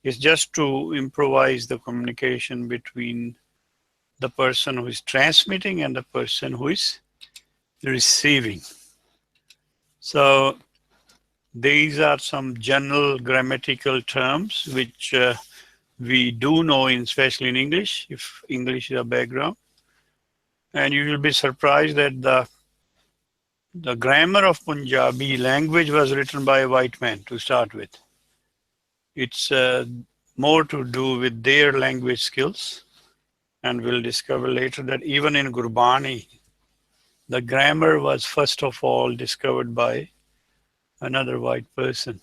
It's just to improvise the communication between the person who is transmitting and the person who is receiving. So these are some general grammatical terms which we do know, especially in English, if English is a background. And you will be surprised that the grammar of Punjabi language was written by a white man to start with. It's more to do with their language skills. And we'll discover later that even in Gurbani, the grammar was first of all discovered by another white person,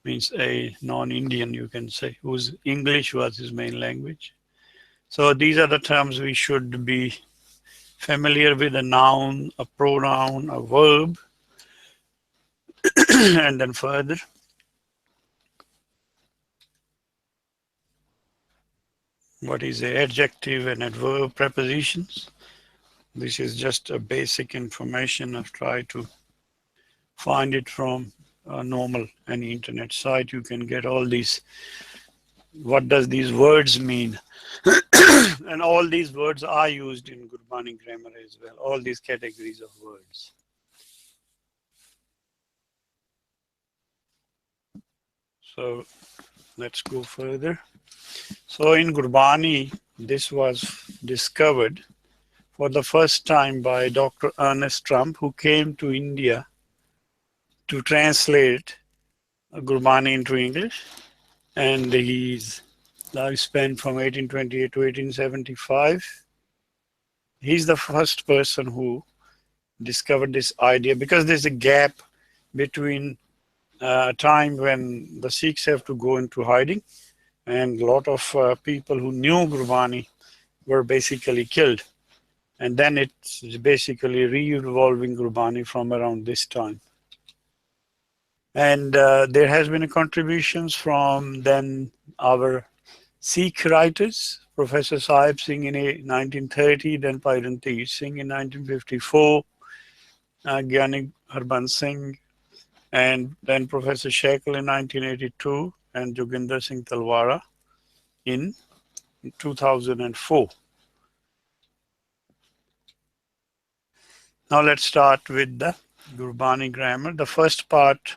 means a non-Indian, you can say, whose English was his main language. So these are the terms we should be familiar with: a noun, a pronoun, a verb, and then further. What is the adjective and adverb prepositions? This is just a basic information. I've tried to find it from a normal any internet site. You can get all these. What does these words mean? And all these words are used in Gurbani grammar as well. All these categories of words. So let's go further. So in Gurbani, this was discovered for the first time by Dr. Ernest Trump, who came to India to translate Gurbani into English. And his lifespan from 1828 to 1875. He's the first person who discovered this idea, because there's a gap between a time when the Sikhs have to go into hiding, and a lot of people who knew Gurbani were basically killed. And then it's basically re-evolving Gurbani from around this time. And there has been contributions from then our Sikh writers, Professor Sahib Singh in 1930, then Bhai Ranteer Singh in 1954, Gyani Harbans Singh, and then Professor Shekhar in 1982, and Joginder Singh Talwara in 2004. Now let's start with the Gurbani grammar. The first part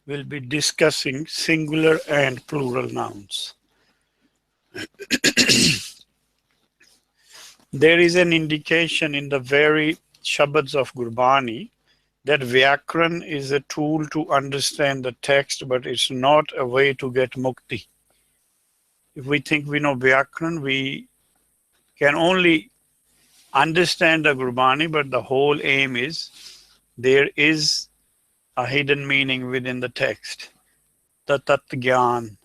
will be discussing singular and plural nouns. There is an indication in the very Shabads of Gurbani that Vyakran is a tool to understand the text, but it's not a way to get mukti. If we think we know Vyakran, we can only understand the Gurbani, but the whole aim is there is a hidden meaning within the text, the Tat Gyan.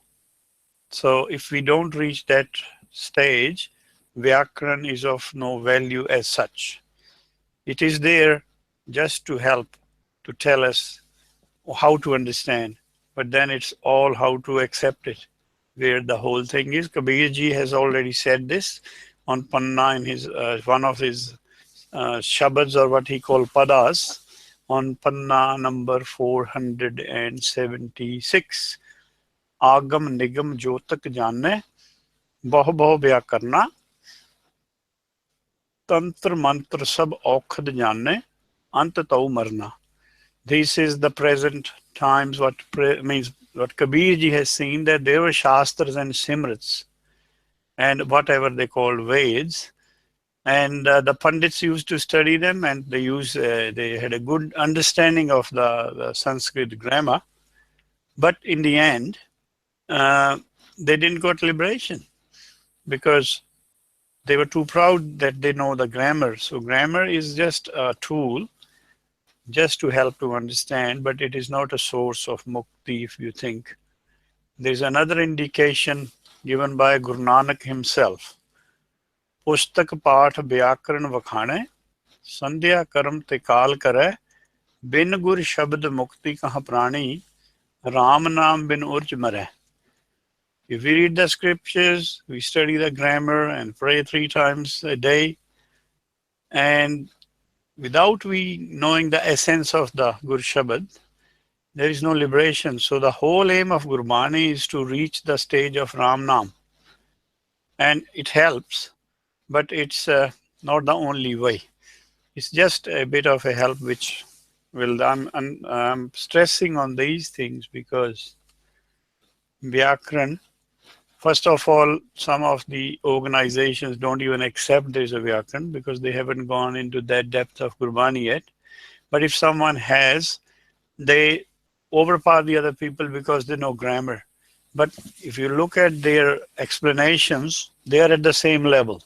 So if we don't reach that stage, Vyakran is of no value as such. It is there just to help, to tell us how to understand, but then it's all how to accept it, where the whole thing is. Kabir ji has already said this on Panna in his one of his Shabads, or what he called Padas, on Panna number 476. Agam nigam jotak jane, bahh bahh vyakarna, tantra mantra sab aukhad jane, ant tau marna. This is the present times, what means what Kabir ji has seen, that there were Shastras and Simrits and whatever they call Veds, and the Pandits used to study them, and they had a good understanding of the Sanskrit grammar, but in the end they didn't got liberation because they were too proud that they know the grammar. So grammar is just a tool just to help to understand, but it is not a source of mukti, if you think. There's another indication given by Guru Nanak himself. Pustak paath vyakaran vakhane, sandhya karam tekal kare, bin gur shabd mukti kaha prani, ram naam bin urj mare. If we read the scriptures, we study the grammar and pray 3 times a day, and without we knowing the essence of the Gur Shabad, There is no liberation. So the whole aim of Gurbani is to reach the stage of Ram Nam. And it helps, but it's not the only way. It's just a bit of a help, which will, I'm stressing on these things because Vyakran, first of all, some of the organizations don't even accept there's a Vyakran because they haven't gone into that depth of Gurbani yet. But if someone has, they overpower the other people because they know grammar. But if you look at their explanations, they are at the same level.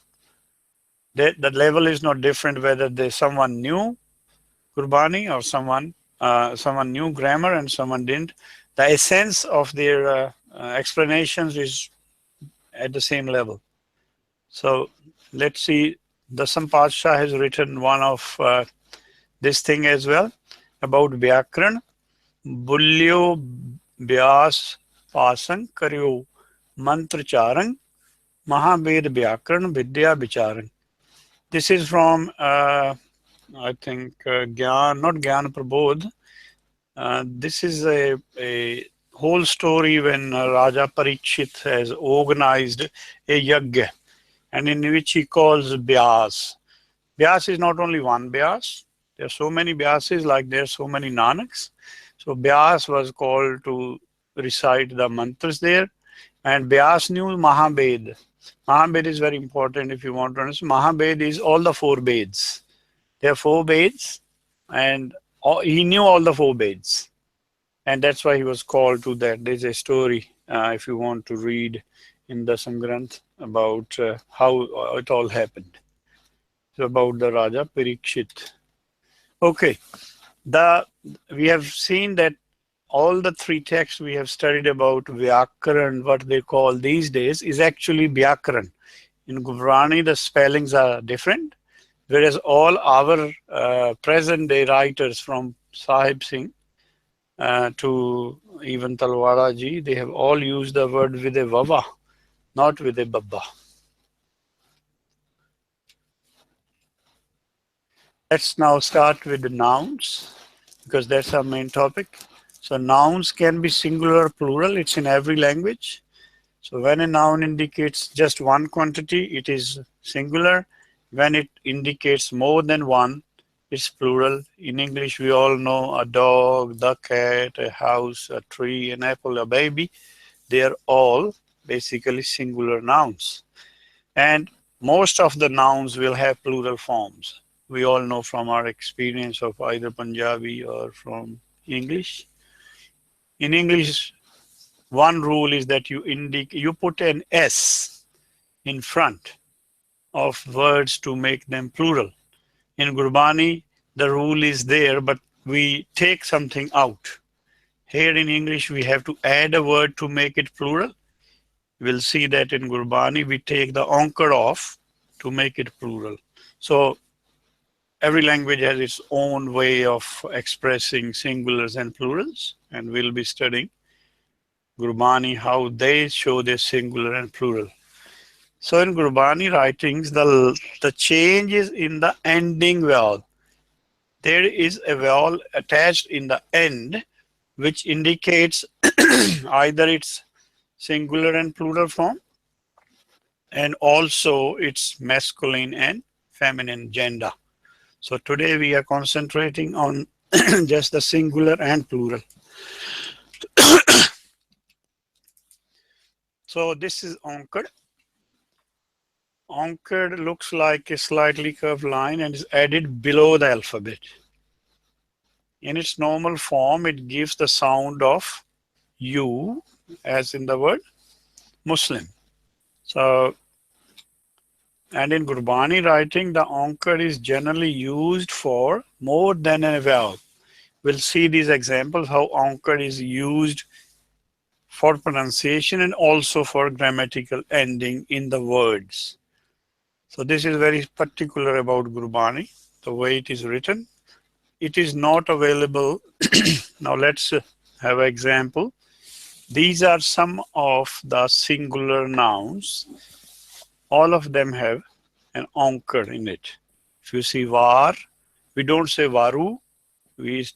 The level is not different whether there's someone new Gurbani or someone knew grammar and someone didn't. The essence of their explanations is at the same level. So let's see. Dasam Pasha has written one of this thing as well about Vyakran. Bulyo Vyas Pasang Karyo Mantra Charang Mahabed Vyakran Vidya Vicharan. This is from I think Gyan, not Gyan Prabodh. This is a whole story when Raja Parikshit has organized a yagya, and in which he calls Vyas. Vyas is not only one Vyas. There are so many Vyases, like there are so many Nanaks. So Vyas was called to recite the mantras there, and Vyas knew Mahabed. Mahabed is very important if you want to understand. Mahabed is all the four Veds. There are four Veds, and he knew all the four Veds. And that's why he was called to that. There's a story, if you want to read in the Samgranth, about how it all happened. So about the Raja Parikshit. Okay, we have seen that all the three texts we have studied about Vyakaran, what they call these days, is actually Vyakaran. In Gurbani, the spellings are different, whereas all our present day writers from Sahib Singh to even Talwara ji, they have all used the word with a Vava, not with a Babba. Let's now start with the nouns, because that's our main topic. So nouns can be singular or plural. It's in every language. So when a noun indicates just one quantity, it is singular. When it indicates more than one, it's plural. In English, we all know a dog, the cat, a house, a tree, an apple, a baby. They are all basically singular nouns. And most of the nouns will have plural forms. We all know from our experience of either Punjabi or from English. In English, one rule is that you put an S in front of words to make them plural. In Gurbani, the rule is there, but we take something out. Here in English, we have to add a word to make it plural. We'll see that in Gurbani, we take the onkar off to make it plural. So every language has its own way of expressing singulars and plurals, and we'll be studying Gurbani, how they show their singular and plural. So in Gurbani writings, the change is in the ending vowel. There is a vowel attached in the end, which indicates either its singular and plural form, and also its masculine and feminine gender. So today we are concentrating on just the singular and plural. So this is Onkar. Onkar looks like a slightly curved line and is added below the alphabet. In its normal form, it gives the sound of U, as in the word Muslim. So, and in Gurbani writing, the Onkar is generally used for more than a vowel. We'll see these examples, how Onkar is used for pronunciation and also for grammatical ending in the words. So this is very particular about Gurbani, the way it is written. It is not available. Now let's have an example. These are some of the singular nouns. All of them have an onkar in it. If you see var, we don't say varu, We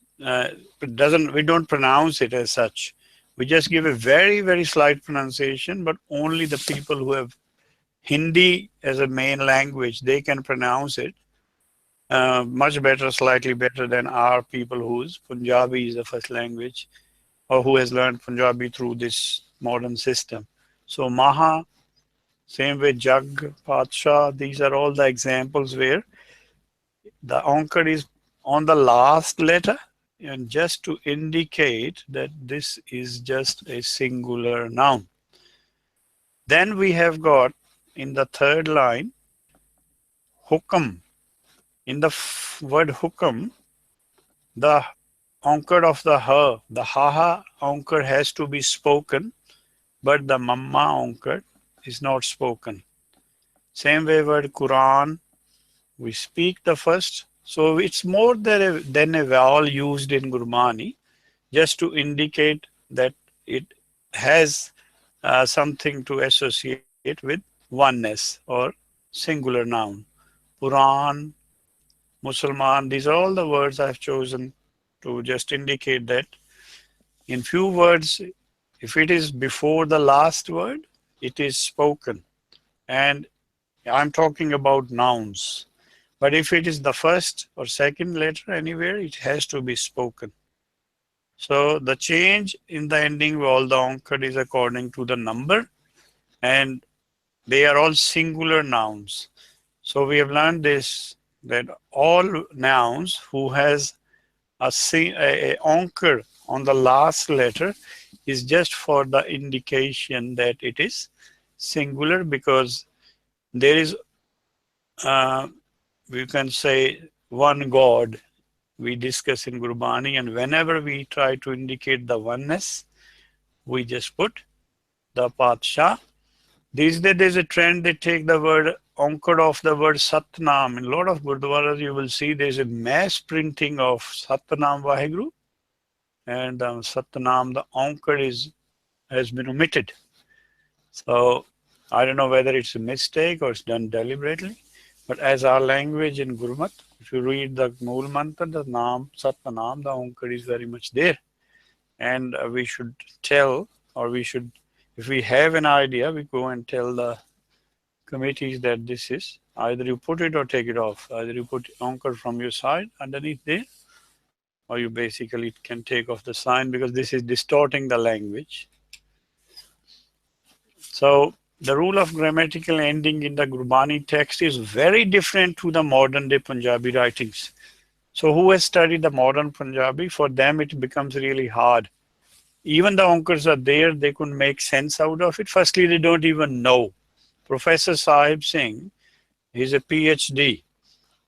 we don't pronounce it as such. We just give a very, very slight pronunciation, but only the people who have Hindi as a main language, they can pronounce it much better, slightly better than our people whose Punjabi is the first language, or who has learned Punjabi through this modern system. So Maha, same way Jag, Padsha, these are all the examples where the onkar is on the last letter, and just to indicate that this is just a singular noun. Then we have got in the third line, hukam. In the word hukam, the onkar of the ha, the haha onkar has to be spoken, but the mamma onkar is not spoken. Same way word Quran, we speak the first. So it's more than a vowel used in Gurbani, just to indicate that it has something to associate with oneness or singular noun. Quran, Musulman, these are all the words I've chosen to just indicate that in few words, if it is before the last word, it is spoken. And I'm talking about nouns. But if it is the first or second letter anywhere, it has to be spoken. So the change in the ending of all the onkar is according to the number, and they are all singular nouns. So we have learned this, that all nouns who has a onkar on the last letter is just for the indication that it is singular, because there is we can say one God we discuss in Gurbani, and whenever we try to indicate the oneness, we just put the Padsha. These days there's a trend, they take the word onkar of the word Satnam. In a lot of Gurdwaras you will see there's a mass printing of Satnam Vaheguru, and Satnam, the onkar has been omitted. So I don't know whether it's a mistake or it's done deliberately, but as our language in Gurmat, if you read the Mool Mantra, the Naam, Satnam, the onkar is very much there. And we should tell, or we should, if we have an idea, we go and tell the committees that this is, either you put it or take it off. Either you put onkar from your side underneath there, or you basically can take off the sign, because this is distorting the language. So the rule of grammatical ending in the Gurbani text is very different to the modern day Punjabi writings. So who has studied the modern Punjabi, for them it becomes really hard. Even the onkars are there, they couldn't make sense out of it. Firstly, they don't even know. Professor Sahib Singh, he's a PhD.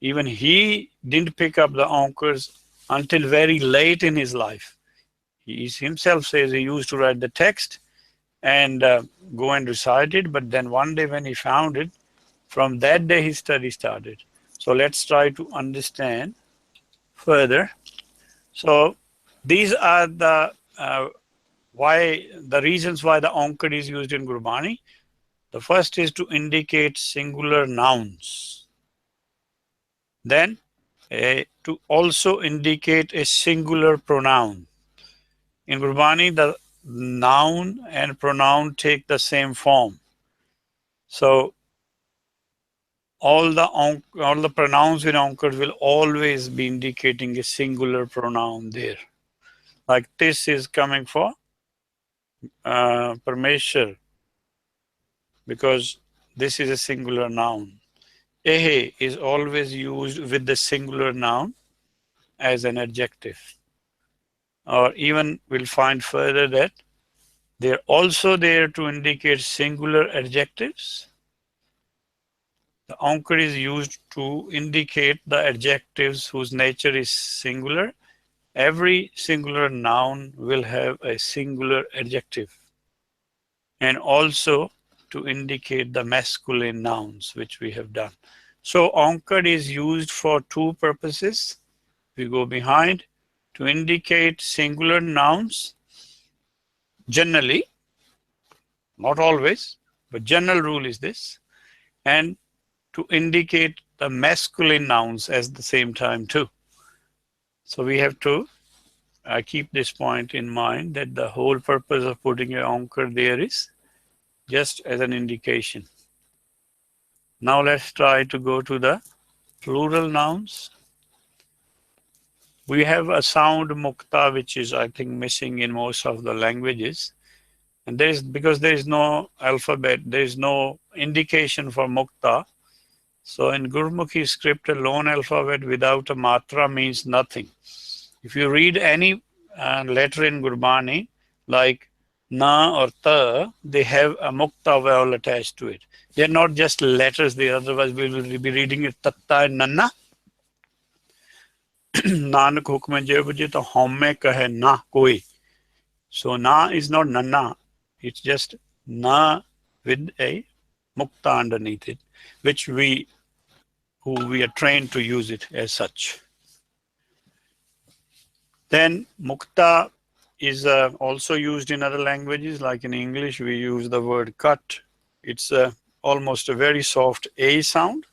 Even he didn't pick up the onkars until very late in his life. He himself says he used to write the text and go and recite it, but then one day when he found it, from that day his study started. So let's try to understand further. So these are the reasons why the onkar is used in Gurbani. The first is to indicate singular nouns. Then to also indicate a singular pronoun. In Gurbani, the noun and pronoun take the same form. So all the pronouns in onkar will always be indicating a singular pronoun there. Like this is coming for Parmeshwar, because this is a singular noun. Ehe is always used with the singular noun as an adjective. Or even we'll find further that they're also there to indicate singular adjectives. The onkar is used to indicate the adjectives whose nature is singular. Every singular noun will have a singular adjective. And also to indicate the masculine nouns, which we have done. So onkar is used for two purposes. We go behind, to indicate singular nouns, generally, not always, but general rule is this, and to indicate the masculine nouns at the same time too. So we have to keep this point in mind, that the whole purpose of putting an onkar there is just as an indication. Now let's try to go to the plural nouns. We have a sound mukta, which is, I think, missing in most of the languages. And because there is no alphabet, there is no indication for mukta. So in Gurmukhi script, a lone alphabet without a matra means nothing. If you read any letter in Gurbani, like na or ta, they have a mukta vowel attached to it. They're not just letters, otherwise we will be reading it tatta and nanna. Nanak hukme je to homme kahe na koi. So na is not nanna, it's just na with a mukta underneath it, which we are trained to use it as such. Then mukta is also used in other languages, like in English we use the word cut. It's almost a very soft A sound.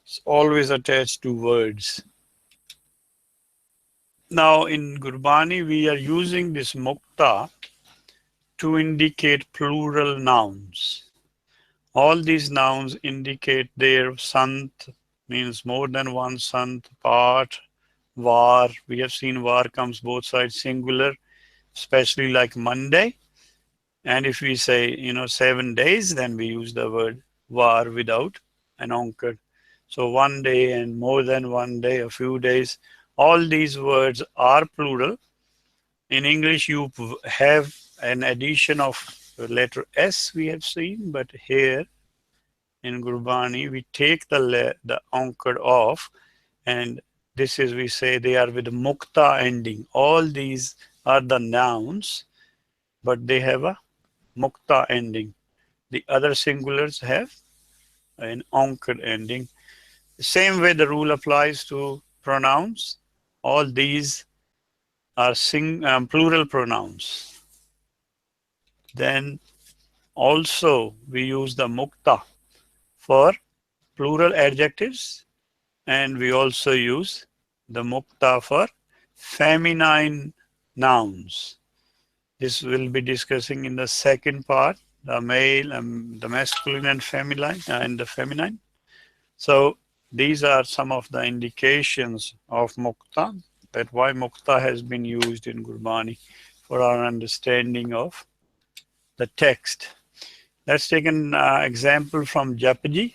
It's always attached to words. Now in Gurbani we are using this mukta to indicate plural nouns. All these nouns indicate their sant, means more than one sant, part, var. We have seen var comes both sides singular, especially like Monday. And if we say, 7 days, then we use the word var without an onkar. So 1 day and more than 1 day, a few days, all these words are plural. In English, you have an addition of the letter S, we have seen, but here in Gurbani, we take the onkar off, and this is, we say they are with mukta ending. All these are the nouns, but they have a mukta ending. The other singulars have an onkar ending. The same way the rule applies to pronouns. All these are plural pronouns. Then also we use the mukta for plural adjectives, and we also use the mukta for feminine nouns. This will be discussing in the second part, the male and the masculine and the feminine. So these are some of the indications of mukta, that why mukta has been used in Gurbani for our understanding of the text. Let's take an example from Japji.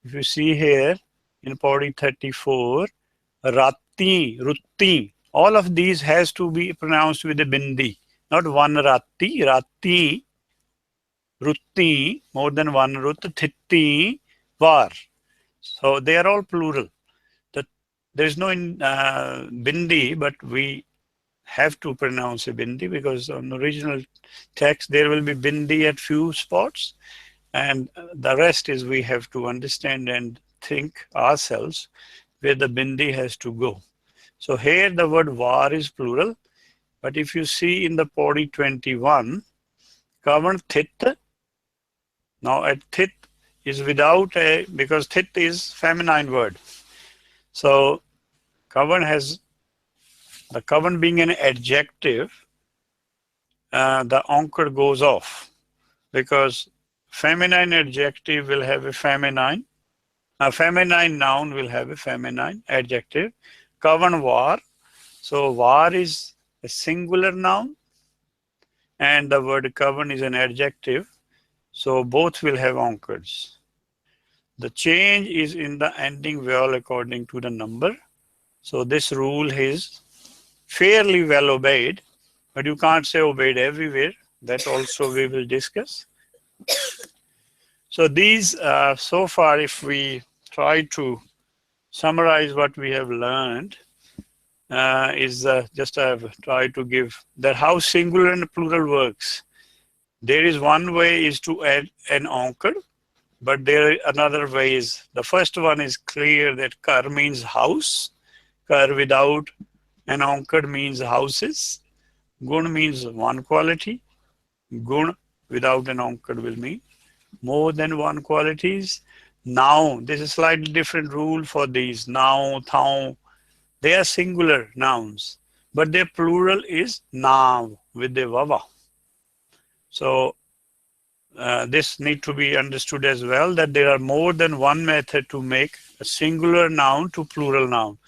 If you see here in Pauri 34, Rati, Rutti, all of these has to be pronounced with a bindi. Not one Rati, Rati, Rutti, more than one Rut, Thitti, Var. So they are all plural. There is no bindi, but we have to pronounce a bindi because on the original text there will be bindi at few spots, and the rest is we have to understand and think ourselves where the bindi has to go. So here the word var is plural, but if you see in the Pauri 21, kavan thit, now at thit is without a, because thit is feminine word. So kavan has, the kavan being an adjective, the onkar goes off, because feminine adjective will have a feminine noun will have a feminine adjective. Kavan var, so var is a singular noun and the word kavan is an adjective, so both will have onkars. The change is in the ending vowel according to the number. So this rule is fairly well obeyed, but you can't say obeyed everywhere. That also we will discuss. So these, so far, if we try to summarize what we have learned, is just I have tried to give that how singular and plural works. There is one way is to add an onkar, but there another way is, the first one is clear that kar means house. Kar without an onkar means houses. Gun means one quality. Gun without an onkar will mean more than one qualities. Now, this is a slightly different rule for these. Now, thou, They are singular nouns, but their plural is nav with the vava. So this need to be understood as well, that there are more than one method to make a singular noun to plural noun.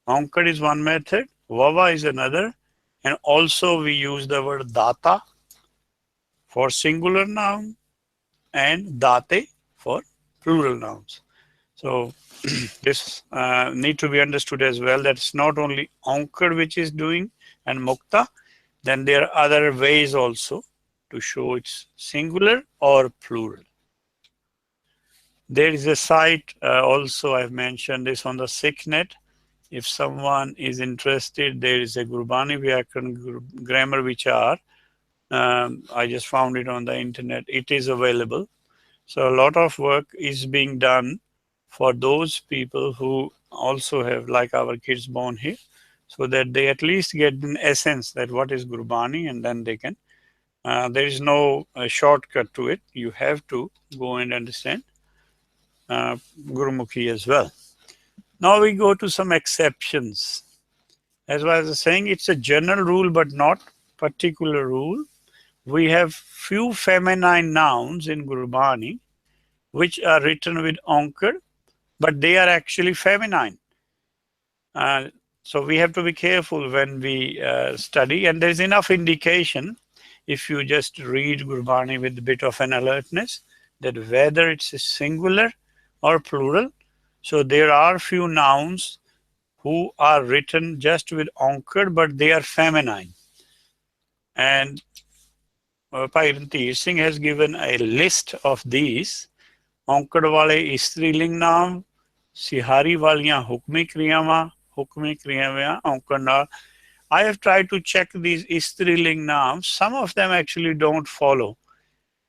Onkar is one method, vava is another, and also we use the word data for singular noun and date for plural nouns. So this need to be understood as well, that it's not only onkar which is doing and mukta, then there are other ways also to show it's singular or plural. There is a site also, I've mentioned this on the SickNet. If someone is interested, there is a Gurbani Vyakaran grammar vichar. I just found it on the internet. It is available. So a lot of work is being done for those people who also have, like our kids born here, so that they at least get an essence that what is Gurbani, and then they can. There is no shortcut to it. You have to go and understand Gurmukhi as well. Now we go to some exceptions. As I was saying, it's a general rule, but not particular rule. We have few feminine nouns in Gurbani, which are written with onkar, but they are actually feminine. So we have to be careful when we study, and there's enough indication if you just read Gurbani with a bit of an alertness that whether it's a singular or plural. So there are few nouns who are written just with onkar, but they are feminine. And Bhai Rantir Singh has given a list of these. Onkar wale istriling naam, sihari waliyan hukmi kriyawan, onkar naal. I have tried to check these istriling naams. Some of them actually don't follow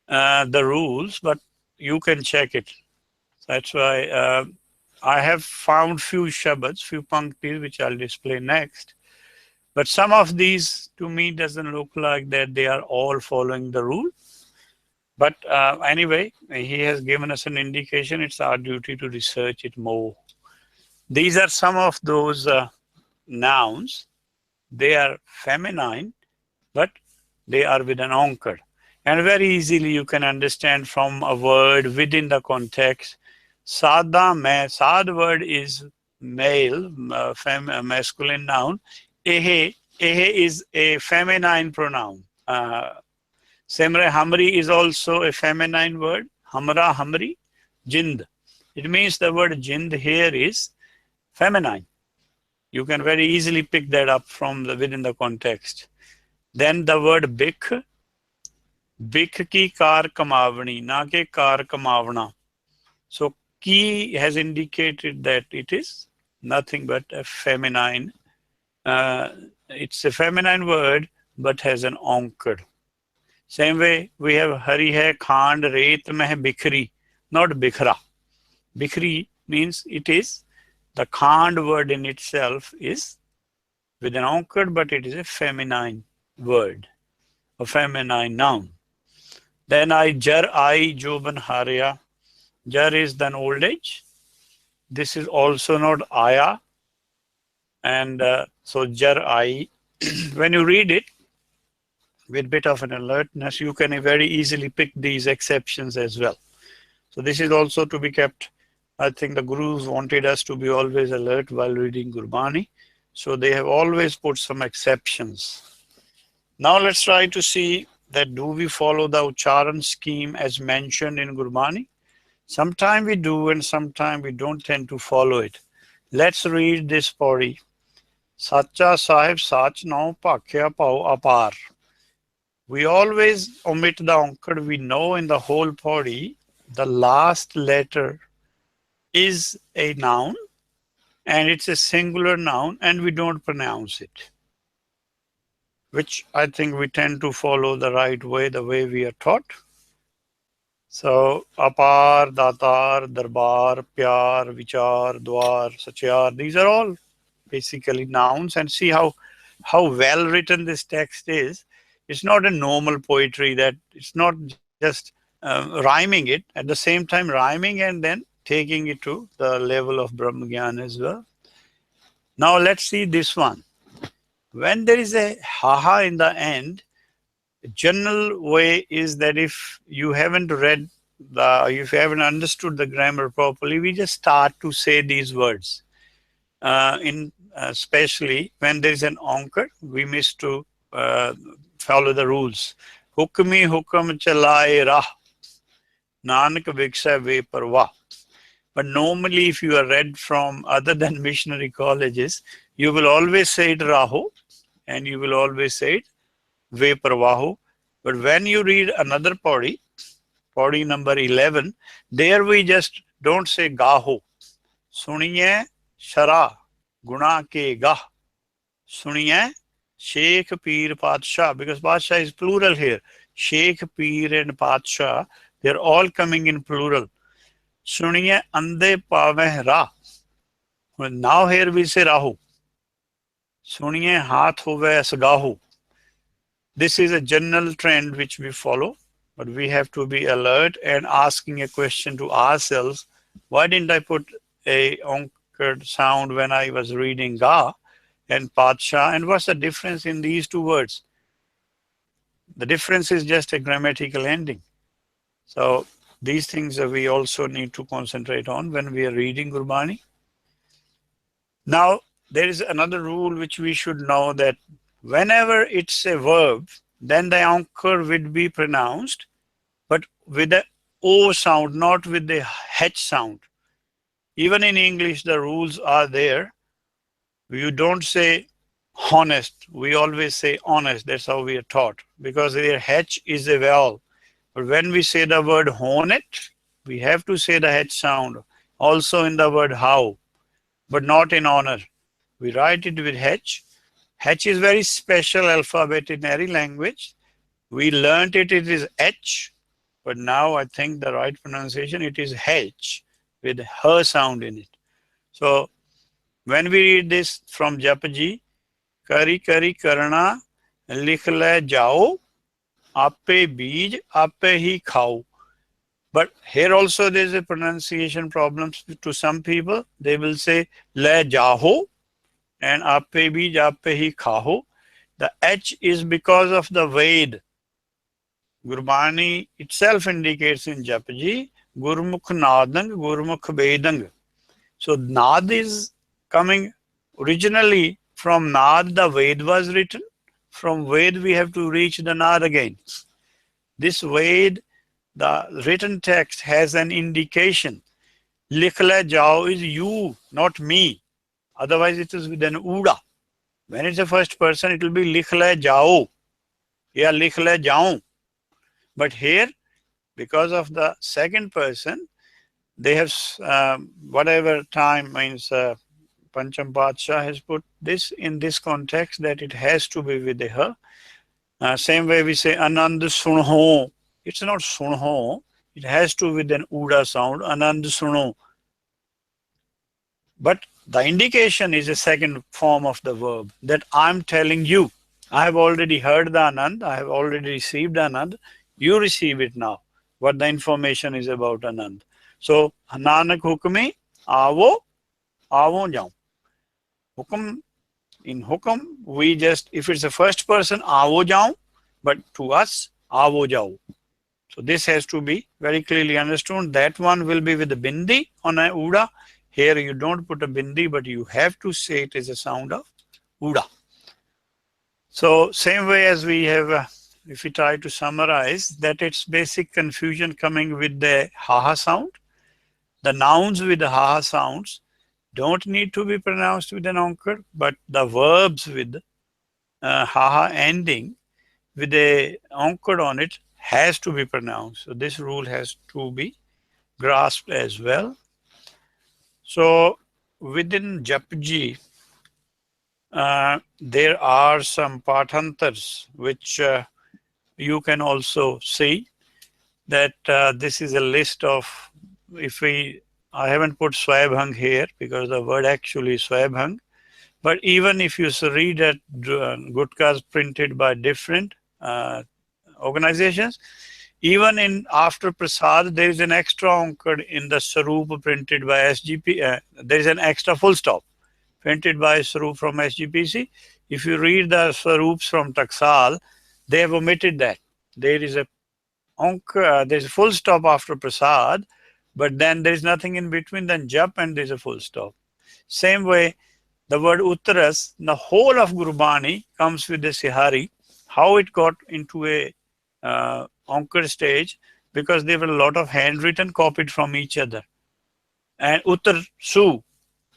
the rules, but you can check it. That's why I have found few shabads, few panktis, which I'll display next. But some of these, to me, doesn't look like that they are all following the rule. But anyway, he has given us an indication. It's our duty to research it more. These are some of those nouns. They are feminine, but they are with an onkar. And very easily you can understand from a word within the context. Sada, sad word is male, masculine noun. Ehe is a feminine pronoun. Semre hamri is also a feminine word. Hamra, hamri, jind. It means the word jind here is feminine. You can very easily pick that up from within the context. Then the word bik. Bik ki kar kamavani, na ke kar kamavana. So ki has indicated that it is nothing but a feminine. It's a feminine word, but has an onkar. Same way, we have hari hai khand ret meh bikhri, not bikhra. Bikhri means it is, the khand word in itself is with an onkar, but it is a feminine word, a feminine noun. Then jar joban harya. Jar is then old age. This is also not aya. And so jar when you read it with a bit of an alertness, you can very easily pick these exceptions as well. So this is also to be kept. I think the gurus wanted us to be always alert while reading Gurbani. So they have always put some exceptions. Now let's try to see that do we follow the Ucharan scheme as mentioned in Gurbani? Sometimes we do and sometimes we don't tend to follow it. Let's read this pori. Sacha Sahib Sach Nau Pakhya Pau Apar. We always omit the onkar. We know in the whole pori, the last letter is a noun and it's a singular noun and we don't pronounce it, which I think we tend to follow the right way, the way we are taught. So apar, datar, darbar, pyar, vichar, dwar, satyar, these are all basically nouns, and see how well written this text is. It's not a normal poetry, that it's not just rhyming it, at the same time rhyming and then taking it to the level of Brahmagyan as well. Now let's see this one. When there is a haha in the end, the general way is that if you haven't read if you haven't understood the grammar properly, we just start to say these words. Especially when there is an onkar, we miss to follow the rules. Hukmi hukam chalai rah, nanak viksha ve parwah. But normally, if you are read from other than missionary colleges, you will always say it raho, and you will always say it ve parwaho. But when you read another pauri, pauri number 11, there we just don't say gaho. Suniye shara guna ke gah. Suniye Sheikh Peer Padshah, because Padshah is plural here. Sheikh Peer and Padshah, they're all coming in plural. Suniye ande paveh ra. Now here we say rahu. Suniye haath hove asgahu. This is a general trend which we follow, but we have to be alert and asking a question to ourselves. Why didn't I put a onkared sound when I was reading ga and Padshah? And what's the difference in these two words? The difference is just a grammatical ending. So these things we also need to concentrate on when we are reading Gurbani. Now, there is another rule which we should know, that whenever it's a verb, then the onkar would be pronounced, but with the O sound, not with the H sound. Even in English, the rules are there. You don't say honest. We always say honest. That's how we are taught, because their H is a vowel. But when we say the word honet, we have to say the H sound. Also in the word how, but not in honor. We write it with H. H is very special alphabet in every language. We learned it is H, but now I think the right pronunciation, it is H with her sound in it. So when we read this from Japaji, kari kari karana likh le jao, ape beej ape hi khao. But here also there is a pronunciation problem to some people. They will say le jaho and ape beej ape hi khaho. The H is because of the Ved. Gurbani itself indicates in Japaji, Gurmukh Nadang, Gurmukh Vedang. So Nad is coming originally from Nad, the Ved was written. From Ved we have to reach the Nad again. This Ved, the written text, has an indication. Likh le jao is you, not me. Otherwise it is with an uda. When it's a first person, it will be likh le jao. Yeah, likh le jaun. But here, because of the second person, they have whatever time means Pancham Padshah has put this in this context, that it has to be with the her. Same way we say Anand Sunho. It's not Sunho. It has to be with an Uda sound. Anand Suno. But the indication is a second form of the verb, that I'm telling you. I have already heard the Anand. I have already received Anand. You receive it now. What the information is about Anand. So, Nanak hukmi, avo jao. Hukum, in hukum, we just, if it's a first person, avo jao, but to us, avo jao. So this has to be very clearly understood. That one will be with the bindi on a uda. Here you don't put a bindi, but you have to say it as a sound of uda. So same way as we have, if we try to summarize, that it's basic confusion coming with the haha sound. The nouns with the haha sounds don't need to be pronounced with an onkar, but the verbs with haha ending with a onkar on it has to be pronounced. So this rule has to be grasped as well. So within Japji, there are some pathantars which you can also see, that this is a list of, I haven't put Swabhang here because the word actually is Swabhang, but even if you read at Gutkas printed by different organizations, even in after Prasad, there is an extra onkar in the Sarup printed by SGP. There is an extra full stop. printed by Sarup from SGPC. If you read the Sarups from Taksal, they have omitted that. There is a there's a full stop after Prasad, but then there's nothing in between, then Jap and there's a full stop. Same way, the word Uttaras, the whole of Gurbani comes with the Sihari. How it got into a Ankar stage, because there were a lot of handwritten copied from each other. And Uttar Su,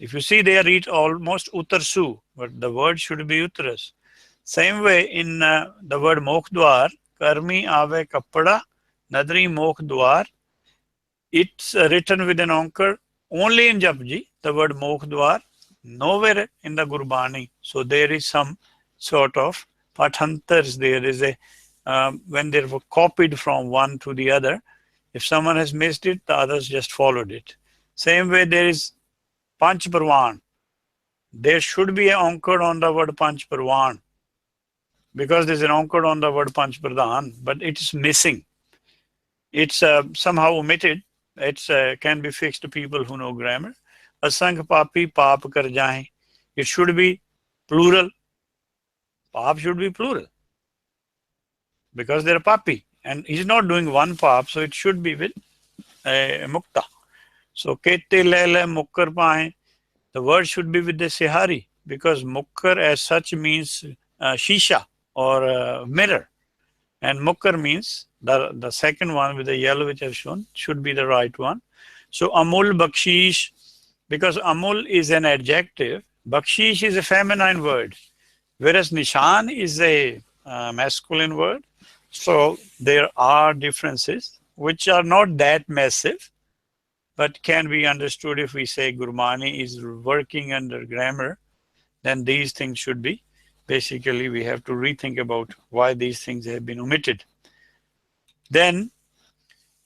if you see they are almost Uttar Su, but the word should be Uttaras. Same way in the word Mokhdwar, Karmi Ave Kappada, Nadri Mokhdwar, it's written with an Ankar only in Japji, the word Mokhdwar, nowhere in the Gurbani. So there is some sort of pathantars. There is a, when they were copied from one to the other, if someone has missed it, the others just followed it. Same way there is Panch Parvan. There should be an Ankar on the word Panch Parvan, because there's an Ankar on the word Panch Pradhan, but it is missing. It's somehow omitted. It can be fixed to people who know grammar. Asang papi paap kar jaye. It should be plural. Paap should be plural, because they're papi. And he's not doing one paap, so it should be with mukta. So kete lele mukkar pae. The word should be with the sihari, because mukkar as such means shisha or mirror. And mukkar means the second one with the yellow which I've shown should be the right one. So amul bakshish, because amul is an adjective, bakshish is a feminine word, whereas nishan is a masculine word. So there are differences which are not that massive, but can be understood. If we say Gurbani is working under grammar, then these things should be, basically we have to rethink about why these things have been omitted. Then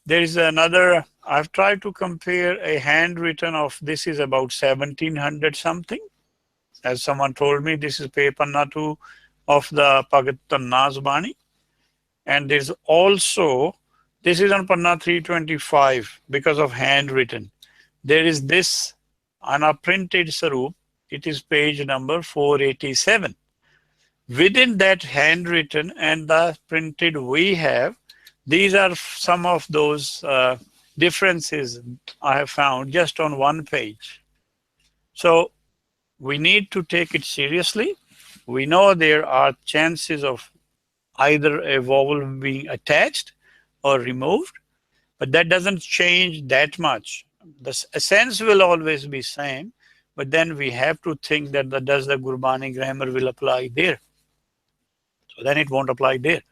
there is another, I've tried to compare a handwritten of, this is about 1700 something. As someone told me, this is Pepanna 2 of the Bhagat Nazbani. And there's also, this is on Panna 325 because of handwritten. There is this on a printed Sarup, it is page number 487. Within that handwritten and the printed we have, these are some of those differences I have found just on one page. So we need to take it seriously. We know there are chances of either a vowel being attached or removed, but that doesn't change that much. The sense will always be same, but then we have to think that does the Gurbani grammar will apply there? So then it won't apply there,